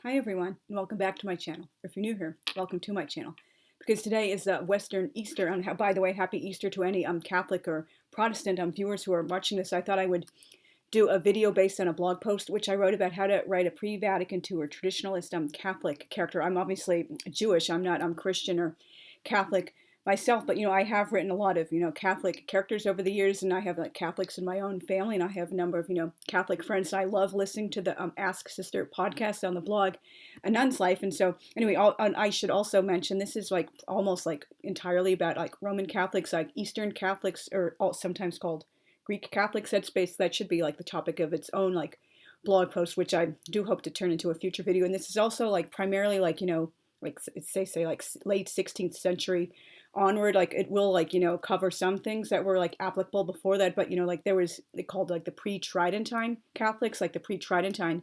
Hi everyone, and welcome back to my channel. If you're new here, welcome to my channel. Because today is Western Easter, and by the way, happy Easter to any Catholic or Protestant viewers who are watching this. I thought I would do a video based on a blog post which I wrote about how to write a pre-Vatican II or traditionalist Catholic character. I'm obviously Jewish. I'm not Christian or Catholic myself, but I have written a lot of Catholic characters over the years, and I have Catholics in my own family, and I have a number of Catholic friends. I love listening to the Ask Sister podcast on the blog, A Nun's Life. And so anyway, I should also mention this is almost entirely about Roman Catholics, Eastern Catholics, or sometimes called Greek Catholics. That should be the topic of its own blog post, which I do hope to turn into a future video. And this is also primarily say late 16th century onward. It will cover some things that were applicable before that, but there was, they called the pre-Tridentine Catholics, the pre-Tridentine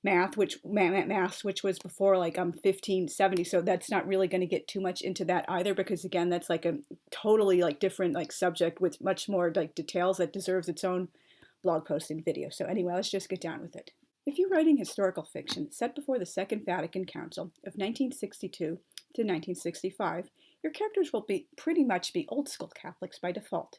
mass, which was before 1570. So that's not really going to get too much into that either, because again, that's a totally different subject with much more details that deserves its own blog post and video. So anyway, let's just get down with it. If you're writing historical fiction set before the Second Vatican Council of 1962 to 1965, your characters will pretty much be old school Catholics by default.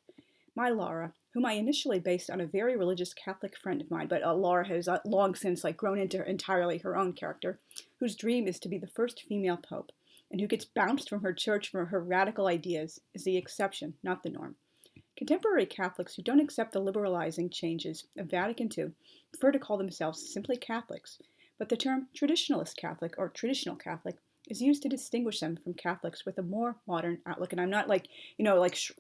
My Laura, whom I initially based on a very religious Catholic friend of mine, but Laura has long since grown into entirely her own character, whose dream is to be the first female pope, and who gets bounced from her church for her radical ideas, is the exception, not the norm. Contemporary Catholics who don't accept the liberalizing changes of Vatican II prefer to call themselves simply Catholics, but the term traditionalist Catholic or traditional Catholic is used to distinguish them from Catholics with a more modern outlook. And I'm not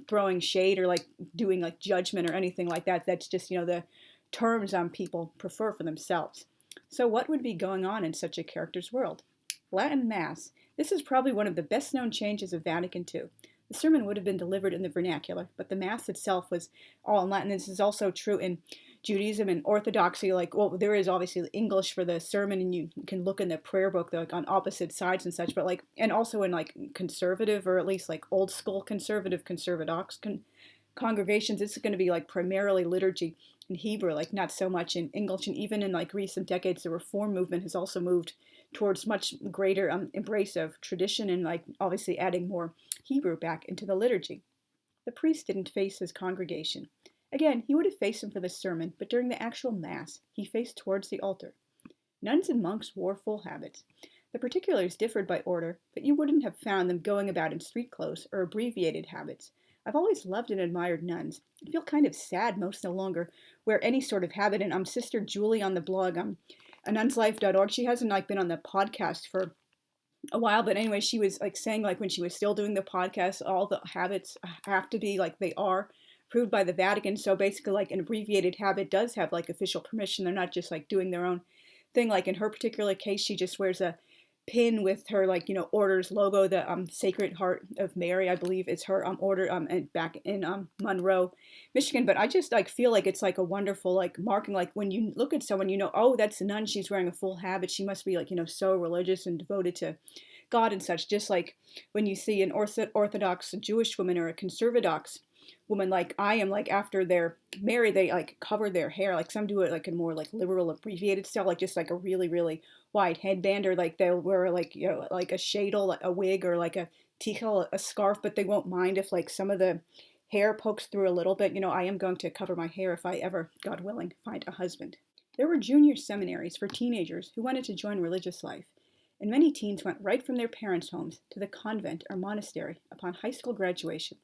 throwing shade or doing judgment or anything like that. That's just the terms people prefer for themselves. So what would be going on in such a character's world? Latin Mass. This is probably one of the best known changes of Vatican II. The sermon would have been delivered in the vernacular, but the Mass itself was all in Latin. This is also true in Judaism and Orthodoxy. There is obviously English for the sermon, and you can look in the prayer book, on opposite sides and such, but and also in conservative, or at least old school conservadox congregations, it's going to be primarily liturgy in Hebrew, not so much in English. And even in recent decades, the Reform movement has also moved towards much greater embrace of tradition and obviously adding more Hebrew back into the liturgy. The priest didn't face his congregation. Again, he would have faced them for the sermon, but during the actual Mass, he faced towards the altar. Nuns and monks wore full habits. The particulars differed by order, but you wouldn't have found them going about in street clothes or abbreviated habits. I've always loved and admired nuns. I feel kind of sad most no longer wear any sort of habit, and Sister Julie on the blog, anunslife.org, she hasn't been on the podcast for a while, but anyway, she was saying when she was still doing the podcast, all the habits have to be they are approved by the Vatican. So basically an abbreviated habit does have official permission. They're not just doing their own thing. In her particular case, she just wears a pin with her order's logo, the Sacred Heart of Mary, I believe is her order, and back in Monroe, Michigan. But I just feel it's a wonderful marking, when you look at someone, oh, that's a nun, she's wearing a full habit, she must be so religious and devoted to God and such. Just when you see an Orthodox Jewish woman or a conservadox woman like I am, after they're married, they cover their hair. Some do it in more liberal abbreviated style, just a really, really wide headband, or they'll wear a shadel, a wig, or a tichel, a scarf, but they won't mind if some of the hair pokes through a little bit. I am going to cover my hair if I ever, God willing, find a husband. There were junior seminaries for teenagers who wanted to join religious life, and many teens went right from their parents' homes to the convent or monastery upon high school graduation.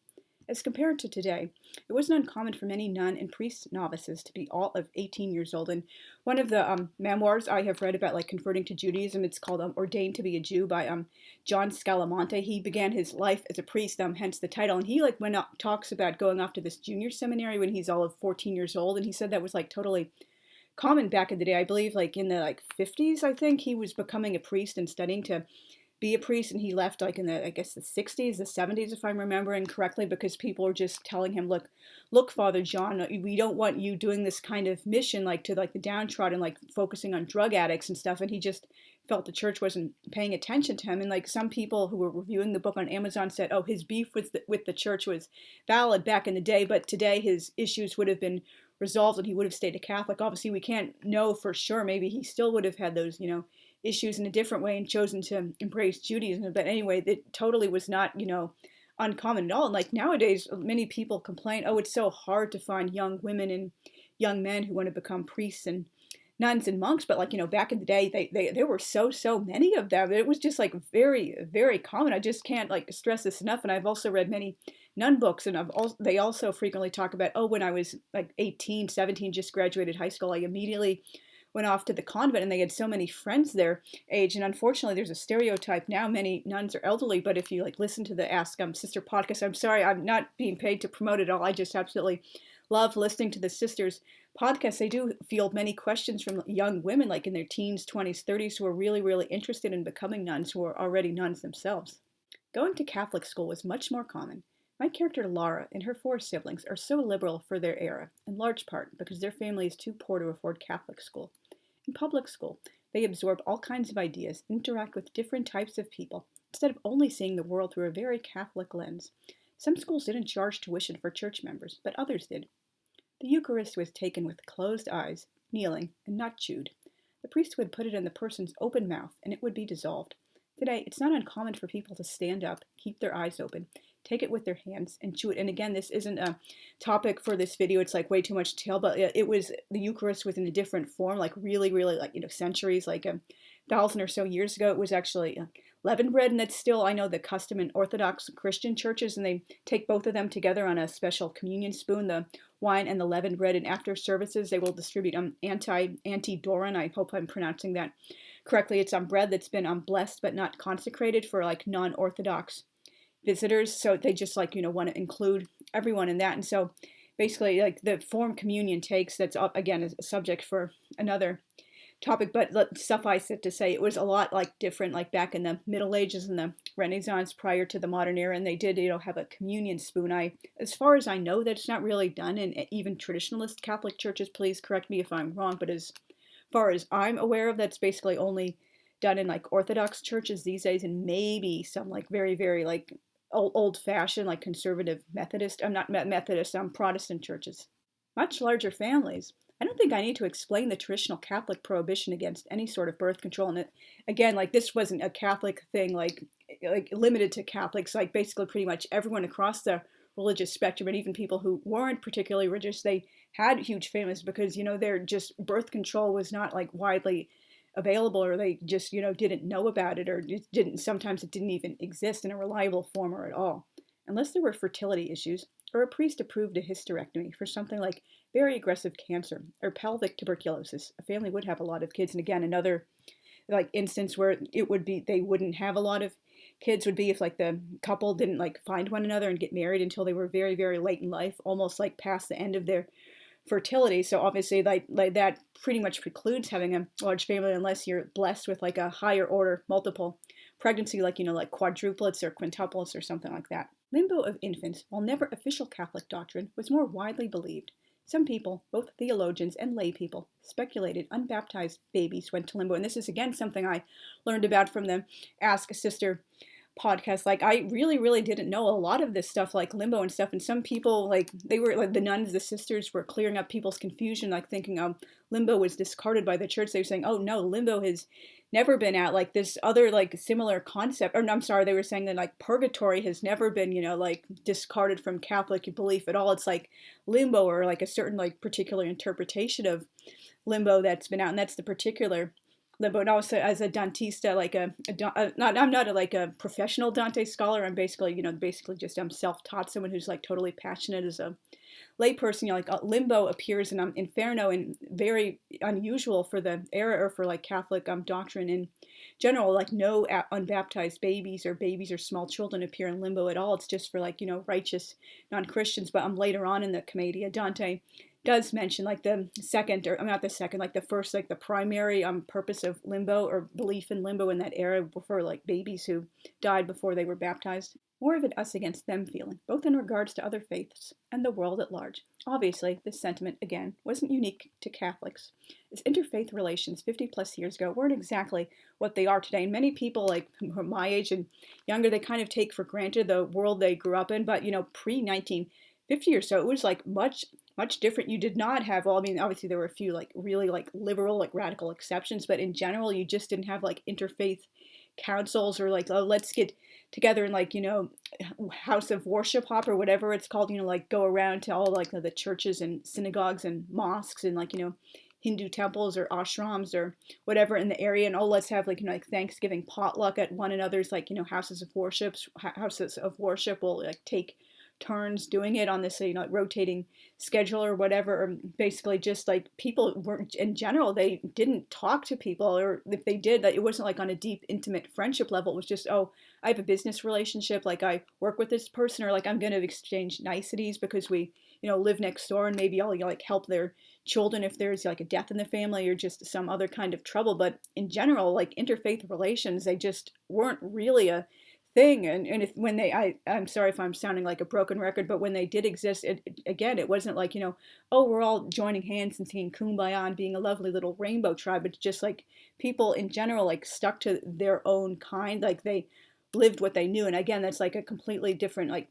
As compared to today, it wasn't uncommon for many nun and priest novices to be all of 18 years old. And one of the memoirs I have read about converting to Judaism, it's called Ordained to be a Jew by John Scalamonte. He began his life as a priest, hence the title. And he talks about going off to this junior seminary when he's all of 14 years old. And he said that was totally common back in the day. I believe in the 50s, I think, he was becoming a priest and studying to be a priest, and he left in the, I guess, the 60s, the 70s, if I'm remembering correctly, because people were just telling him, look, Father John, we don't want you doing this kind of mission, to the downtrodden, focusing on drug addicts and stuff. And he just felt the church wasn't paying attention to him. And some people who were reviewing the book on Amazon said, oh, his beef with the church was valid back in the day, but today his issues would have been resolved and he would have stayed a Catholic. Obviously, we can't know for sure. Maybe he still would have had those, issues in a different way and chosen to embrace Judaism. But anyway, it totally was not, uncommon at all. And like nowadays, many people complain, oh, it's so hard to find young women and young men who want to become priests and nuns and monks. But like, back in the day, there were so many of them. It was just like very, very common. I just can't like stress this enough. And I've also read many nun books, and they also frequently talk about, oh, when I was like 18, 17, just graduated high school, I immediately went off to the convent, and they had so many friends their age. And unfortunately, there's a stereotype now. Many nuns are elderly, but if you like listen to the Ask Sister podcast, I'm sorry, I'm not being paid to promote it all. I just absolutely love listening to the sisters podcast. They do field many questions from young women, like in their teens, 20s, 30s, who are really, really interested in becoming nuns, who are already nuns themselves. Going to Catholic school was much more common. My character Laura and her 4 siblings are so liberal for their era, in large part because their family is too poor to afford Catholic school. In public school, they absorb all kinds of ideas, interact with different types of people, instead of only seeing the world through a very Catholic lens. Some schools didn't charge tuition for church members, but others did. The Eucharist was taken with closed eyes, kneeling, and not chewed. The priest would put it in the person's open mouth, and it would be dissolved. Today, it's not uncommon for people to stand up, keep their eyes open, take it with their hands, and chew it. And again, this isn't a topic for this video. It's like way too much detail, but the Eucharist was in a different form, like really, really like, centuries, like 1,000 or so years ago. It was actually leavened bread, and that's still, I know, the custom in Orthodox Christian churches, and they take both of them together on a special communion spoon, the wine and the leavened bread, and after services, they will distribute antidoron. I hope I'm pronouncing that correctly. It's bread that's been blessed but not consecrated for like non-Orthodox visitors. So they just like, want to include everyone in that. And so basically like the form communion takes, that's again a subject for another topic, but suffice it to say it was a lot like different like back in the Middle Ages and the Renaissance prior to the modern era, and they did have a communion spoon. As far as I know, that's not really done in even traditionalist Catholic churches. Please correct me if I'm wrong, but as far as I'm aware of, that's basically only done in like Orthodox churches these days, and maybe some like very, very like old-fashioned like conservative Methodist, Protestant churches. Much larger families. I don't think I need to explain the traditional Catholic prohibition against any sort of birth control. And again, like this wasn't a Catholic thing, like limited to Catholics, like basically pretty much everyone across the religious spectrum, and even people who weren't particularly religious, they had huge families because, their just birth control was not like widely available, or they just, didn't know about it, or sometimes it didn't even exist in a reliable form or at all. Unless there were fertility issues, or a priest approved a hysterectomy for something like very aggressive cancer or pelvic tuberculosis, a family would have a lot of kids. And again, another like instance where it would be they wouldn't have a lot of kids would be if like the couple didn't like find one another and get married until they were very, very late in life, almost like past the end of their fertility. So obviously like that pretty much precludes having a large family unless you're blessed with like a higher order multiple pregnancy, like like quadruplets or quintuplets or something like that. Limbo of infants, while never official Catholic doctrine, was more widely believed. Some people, both theologians and lay people, speculated unbaptized babies went to limbo. And this is again something I learned about from the Ask a Sister podcast. Like I really, really didn't know a lot of this stuff, like limbo and stuff. And some people, like they were like the nuns, the sisters were clearing up people's confusion, like thinking limbo was discarded by the church. They were saying, oh no, limbo has never been at like this other like similar concept. Or no, I'm sorry, they were saying that like purgatory has never been, like discarded from Catholic belief at all. It's like limbo, or like a certain like particular interpretation of limbo that's been out, and that's the particular Limbo. And also as a Dantista, like I'm not like a professional Dante scholar. I'm basically, basically just self-taught, someone who's like totally passionate as a layperson. Like Limbo appears in Inferno, and very unusual for the era or for like Catholic doctrine in general. Like no unbaptized babies or small children appear in Limbo at all. It's just for like righteous non-Christians. But later on in the Commedia, Dante does mention like the second, or not the second, like the first, like the primary purpose of limbo or belief in limbo in that era for like babies who died before they were baptized. More of an us against them feeling, both in regards to other faiths and the world at large. Obviously, this sentiment, again, wasn't unique to Catholics, as interfaith relations 50 plus years ago weren't exactly what they are today. And many people, like who are my age and younger, they kind of take for granted the world they grew up in. But, pre-1950 or so, it was like much much different. You did not have, well, I mean, obviously there were a few like really like liberal, like radical exceptions, but in general, you just didn't have like interfaith councils or like, oh, let's get together and like, house of worship hop or whatever it's called, like go around to all like the churches and synagogues and mosques and like, Hindu temples or ashrams or whatever in the area, and oh, let's have like like Thanksgiving potluck at one another's like houses of worship will like take turns doing it on this like rotating schedule or whatever, or basically just like people were in general, they didn't talk to people, or if they did, that it wasn't like on a deep intimate friendship level. It was just, oh, I have a business relationship, like I work with this person, or like I'm going to exchange niceties because we live next door, and maybe I'll like help their children if there's like a death in the family or just some other kind of trouble. But in general, like interfaith relations, they just weren't really a thing. And if when I'm sorry if I'm sounding like a broken record, but when they did exist, it wasn't like, oh, we're all joining hands and singing Kumbaya and being a lovely little rainbow tribe. It's just like people in general like stuck to their own kind, like they lived what they knew. And again, that's like a completely different, like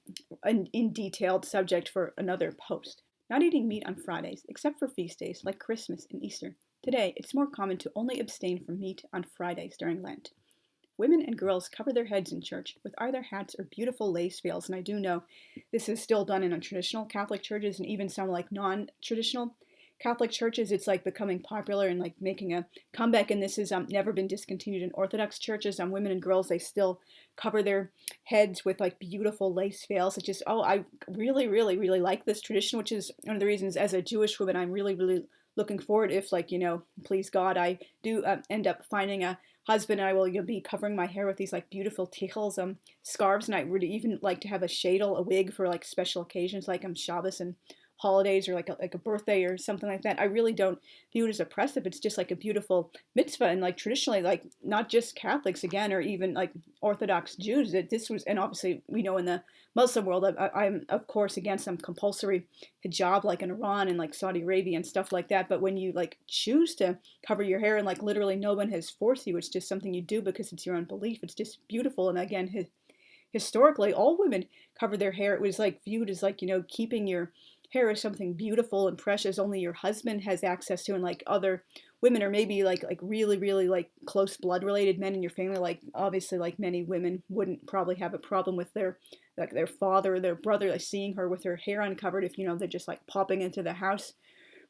in detailed subject for another post. Not eating meat on Fridays, except for feast days like Christmas and Easter. Today, it's more common to only abstain from meat on Fridays during Lent. Women and girls cover their heads in church with either hats or beautiful lace veils, and I do know this is still done in traditional Catholic churches, and even some like non-traditional Catholic churches, it's like becoming popular and like making a comeback, and this has never been discontinued in Orthodox churches. Women and girls, they still cover their heads with like beautiful lace veils. It's just, oh, I really, really, really like this tradition, which is one of the reasons as a Jewish woman I'm really, really looking forward, if like, please God, I do end up finding a husband, and I will be covering my hair with these like beautiful tichels, scarves, and I would even like to have a shadel, a wig for like special occasions like Shabbos and holidays, or like a birthday or something like that. I really don't view it as oppressive. It's just like a beautiful mitzvah, and like traditionally, like not just Catholics again, or even like Orthodox Jews, that this was, and obviously we know in the Muslim world, I'm of course against some compulsory hijab like in Iran and like Saudi Arabia and stuff like that. But when you like choose to cover your hair and like literally no one has forced you, it's just something you do because it's your own belief. It's just beautiful. And again, historically, all women covered their hair. It was like viewed as like, keeping your hair is something beautiful and precious only your husband has access to, and like other women, or maybe like really, really like close blood related men in your family, like obviously like many women wouldn't probably have a problem with their father or their brother like seeing her with her hair uncovered if they're just like popping into the house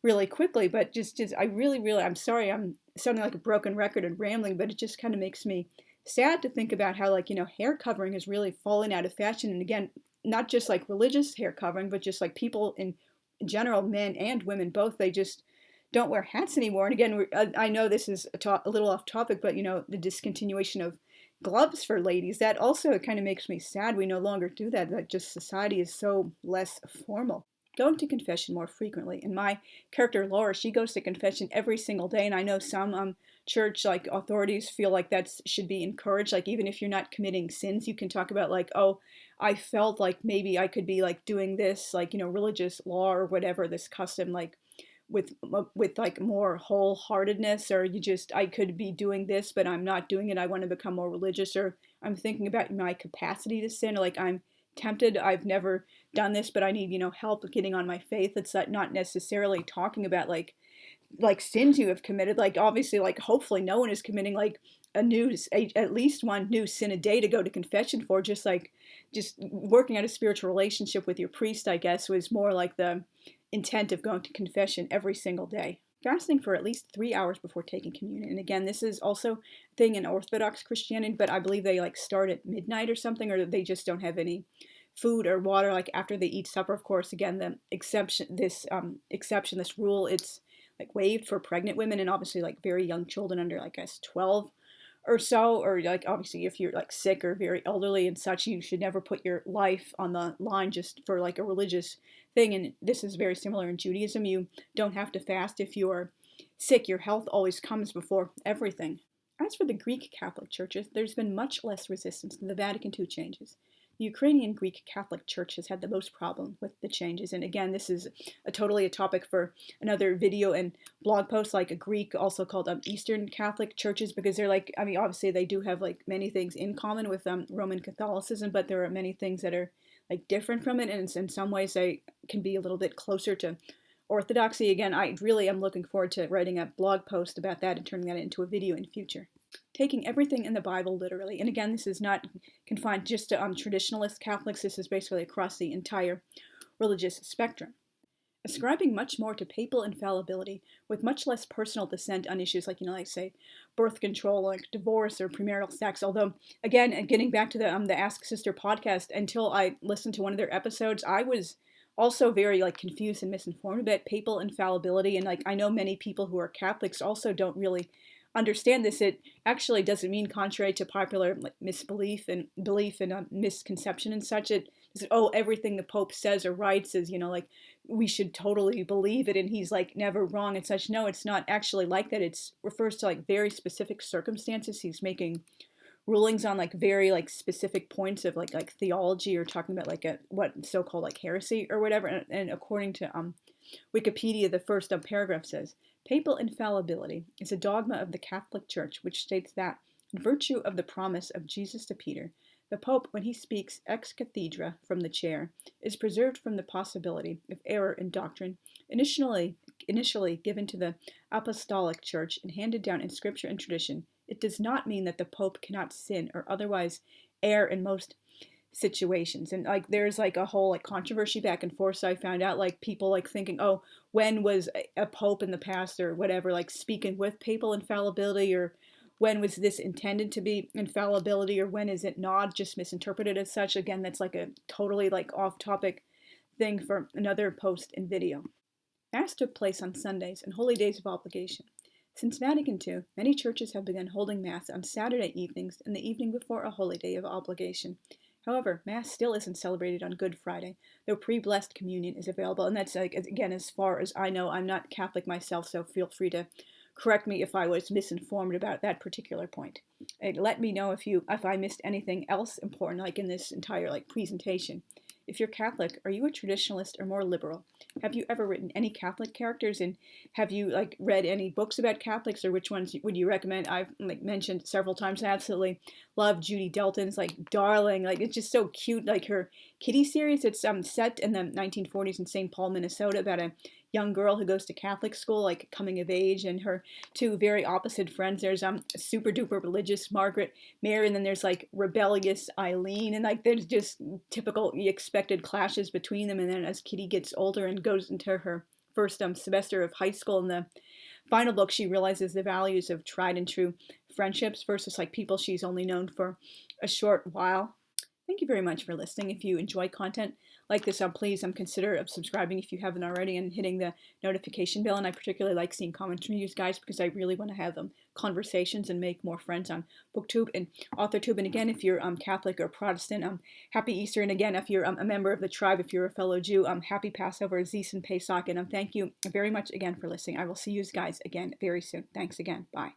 really quickly. But just I really, really, I'm sorry I'm sounding like a broken record and rambling, but it just kind of makes me sad to think about how like hair covering has really fallen out of fashion. And again, not just like religious hair covering, but just like people in general, men and women both, they just don't wear hats anymore. And again, I know this is a little off topic, but the discontinuation of gloves for ladies, that also kind of makes me sad. We no longer do that. That just society is so less formal. Going to confession more frequently. And my character Laura, she goes to confession every single day, and I know some church like authorities feel like that should be encouraged. Like even if you're not committing sins, you can talk about like, oh, I felt like maybe I could be like doing this, like religious law or whatever, this custom, like with like more wholeheartedness, or I could be doing this, but I'm not doing it. I want to become more religious, or I'm thinking about my capacity to sin, or like I'm tempted. I've never done this, but I need help getting on my faith. It's not necessarily talking about like sins you have committed. Like obviously, like hopefully no one is committing like at least one new sin a day to go to confession for. Just working out a spiritual relationship with your priest, I guess, was more like the intent of going to confession every single day. Fasting for at least 3 hours before taking communion. And again, this is also a thing in Orthodox Christianity, but I believe they like start at midnight or something, or they just don't have any food or water like after they eat supper. Of course, again, the exception, this rule, it's like waived for pregnant women and obviously like very young children under like 12 or so, or like obviously if you're like sick or very elderly and such, you should never put your life on the line just for like a religious thing. And this is very similar in Judaism. You don't have to fast if you are sick. Your health always comes before everything. As for the Greek Catholic churches, there's been much less resistance to the Vatican II changes. The Ukrainian Greek Catholic Church has had the most problem with the changes. And again, this is totally a topic for another video and blog post, like a Greek, also called Eastern Catholic churches, because they're like, I mean, obviously they do have like many things in common with Roman Catholicism, but there are many things that are like different from it. And in some ways they can be a little bit closer to orthodoxy. Again, I really am looking forward to writing a blog post about that and turning that into a video in the future. Taking everything in the Bible literally, and again, this is not confined just to traditionalist Catholics. This is basically across the entire religious spectrum. Ascribing much more to papal infallibility, with much less personal dissent on issues like, like say, birth control, like divorce or premarital sex. Although, again, getting back to the Ask Sister podcast, until I listened to one of their episodes, I was also very confused and misinformed about papal infallibility. And I know many people who are Catholics also don't really understand this. It actually doesn't mean, contrary to popular misbelief and belief and misconception and such, it is, everything the Pope says or writes is, we should totally believe it and he's never wrong and such. No, it's not actually like that. It refers to very specific circumstances. He's making rulings on very specific points of theology, or talking about what so-called heresy or whatever. And according to Wikipedia, the first paragraph says, papal infallibility is a dogma of the Catholic Church which states that, in virtue of the promise of Jesus to Peter, the Pope, when he speaks ex cathedra from the chair, is preserved from the possibility of error in doctrine initially given to the Apostolic Church and handed down in Scripture and tradition. It does not mean that the Pope cannot sin or otherwise err in most situations. And there's a whole controversy back and forth. So I found out people thinking, when was a Pope in the past or whatever speaking with papal infallibility, or when was this intended to be infallibility, or when is it not, just misinterpreted as such. Again, that's a totally off-topic thing for another post and video. Mass took place on Sundays and holy days of obligation. Since Vatican II, many churches have begun holding Mass on Saturday evenings and the evening before a holy day of obligation. However, Mass still isn't celebrated on Good Friday, though pre-blessed communion is available. And that's, again, as far as I know. I'm not Catholic myself, so feel free to correct me if I was misinformed about that particular point. And let me know if I missed anything else important, in this entire presentation. If you're Catholic, are you a traditionalist or more liberal? Have you ever written any Catholic characters, and have you read any books about Catholics, or which ones would you recommend? I've mentioned several times. I absolutely love Judy Delton's Darling. It's just so cute. Her Kitty series. It's set in the 1940s in St. Paul, Minnesota, about a young girl who goes to Catholic school, coming of age, and her two very opposite friends. There's super duper religious Margaret Mary, and then there's rebellious Eileen, and there's just typical expected clashes between them. And then as Kitty gets older and goes into her first semester of high school, in the final book, she realizes the values of tried and true friendships versus people she's only known for a short while. Thank you very much for listening. If you enjoy content like this, please consider subscribing if you haven't already, and hitting the notification bell. And I particularly like seeing comments from you guys, because I really want to have conversations and make more friends on BookTube and AuthorTube. And again, if you're Catholic or Protestant, happy Easter. And again, if you're a member of the tribe, if you're a fellow Jew, happy Passover, Zis and Pesach. And thank you very much again for listening. I will see you guys again very soon. Thanks again. Bye.